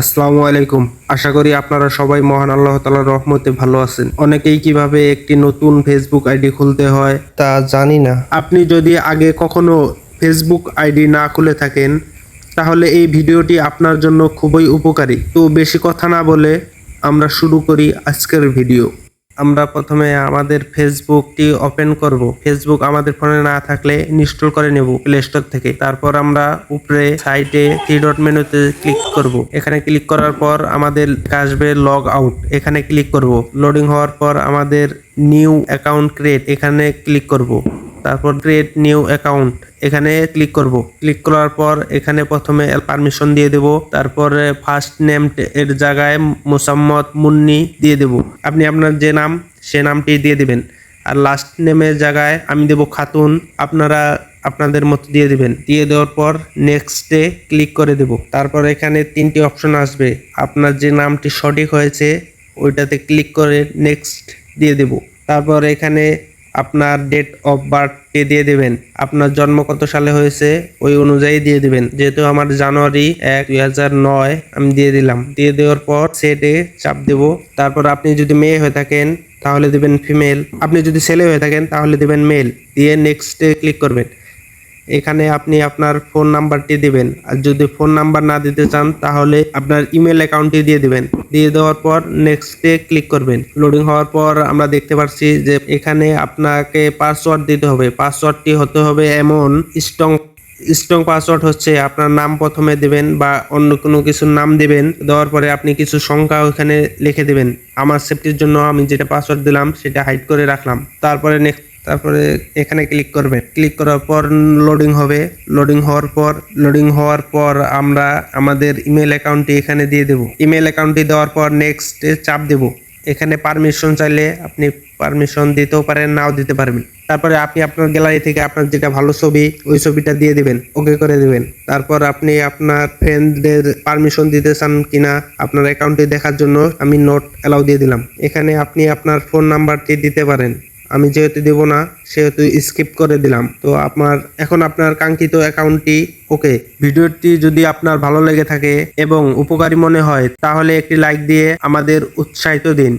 আসসালামু আলাইকুম। আশা করি আপনারা সবাই মহান আল্লাহ তাআলার রহমতে ভালো আছেন। অনেকেই কিভাবে একটি নতুন ফেসবুক আইডি খুলতে হয় তা জানি না। আপনি যদি আগে কখনো ফেসবুক আইডি না খুলে থাকেন তাহলে এই ভিডিওটি আপনার জন্য খুবই উপকারী। তো বেশি কথা না বলে আমরা শুরু করি আজকের ভিডিও। আমরা প্রথমে আমাদের ফেসবুকটি ওপেন করব। ফেসবুক আমাদের ফোনে না থাকলে ইনস্টল করে নেব প্লে স্টোর থেকে। তারপর আমরা উপরে সাইডে থ্রি ডট মেনুতে ক্লিক করব। এখানে ক্লিক করার পর আমাদের আসবে লগ আউট, এখানে ক্লিক করব। লোডিং হওয়ার পর আমাদের নিউ অ্যাকাউন্ট ক্রিয়েট, এখানে ক্লিক করব। তারপর ক্রিয়েট নিউ অ্যাকাউন্ট, এখানে ক্লিক করব। ক্লিক করার পর এখানে প্রথমে পারমিশন দিয়ে দেব। তারপরে ফার্স্ট নেম এর জায়গায় মোসাম্মদ মুন্নি দিয়ে দেব। আপনি আপনার যে নাম সে নামটি দিয়ে দিবেন। আর লাস্ট নেমের জায়গায় আমি দেব খাতুন, আপনারা আপনাদের মতো দিয়ে দিবেন। দিয়ে দেওয়ার পর নেক্সটে ক্লিক করে দেব। তারপর এখানে তিনটি অপশন আসবে, আপনার যে নামটি সঠিক হয়েছে ওইটাতে ক্লিক করে নেক্সট দিয়ে দেব। তারপর এখানে আপনার ডেট অফ বার্থ দিয়ে দেবেন, আপনার জন্ম কত সালে হয়েছে ওই অনুযায়ী দিয়ে দিবেন। যেহেতু আমার জানুয়ারি 1, 2009 আমি দিয়ে দিলাম। দিয়ে দেওয়ার পর সেটে চাপ দেব। তারপর আপনি যদি মেয়ে হয়ে থাকেন তাহলে দিবেন ফিমেল, আপনি যদি ছেলে হয়ে থাকেন তাহলে দিবেন মেল। দিয়ে নেক্সটে ক্লিক করবেন। এখানে আপনি আপনার ফোন নাম্বারটি দিবেন, আর যদি ফোন নাম্বার না দিতে চান তাহলে আপনার ইমেল অ্যাকাউন্টটি দিয়ে দিবেন। দিয়ে দেওয়ার পর নেক্সটে ক্লিক করবেন। লোডিং হওয়ার পর আমরা দেখতে পাচ্ছি যে এখানে আপনাকে পাসওয়ার্ড দিতে হবে। পাসওয়ার্ডটি হতে হবে এমন স্ট্রং পাসওয়ার্ড হচ্ছে আপনার নাম প্রথমে দিবেন বা অন্য কোনো কিছুর নাম দিবেন। দেওয়ার পরে আপনি কিছু সংখ্যা ওখানে লিখে দিবেন। আমার সেফটির জন্য আমি যেটা পাসওয়ার্ড দিলাম সেটা হাইড করে রাখলাম। তারপরে এখানে ক্লিক করবেন। ক্লিক করার পর লোডিং হবে। লোডিং হওয়ার পর আমরা আমাদের ইমেল অ্যাকাউন্টটি এখানে দিয়ে দেব। ইমেল অ্যাকাউন্টটি দেওয়ার পর নেক্সটে চাপ দেব। এখানে পারমিশন চাইলে আপনি পারমিশন দিতেও পারেন, নাও দিতে পারবেন। তারপরে আপনি আপনার গ্যালারি থেকে আপনার যেটা ভালো ছবি ওই ছবিটা দিয়ে দিবেন, ওকে করে দিবেন। তারপর আপনি আপনার ফ্রেন্ডদের পারমিশন দিতে চান কিনা আপনার অ্যাকাউন্টটি দেখার জন্য আমি নোট অ্যালাউ দিয়ে দিলাম। এখানে আপনি আপনার ফোন নাম্বারটি দিতে পারেন, আমি যেহেতু দেব না সেহেতু স্কিপ করে দিলাম। তো এখন আপনার কাঙ্ক্ষিত অ্যাকাউন্টটি ওকে। ভিডিওটি যদি আপনার ভালো লেগে থাকে এবং উপকারী মনে হয় তাহলে একটি লাইক দিয়ে আমাদের উৎসাহিত দিন।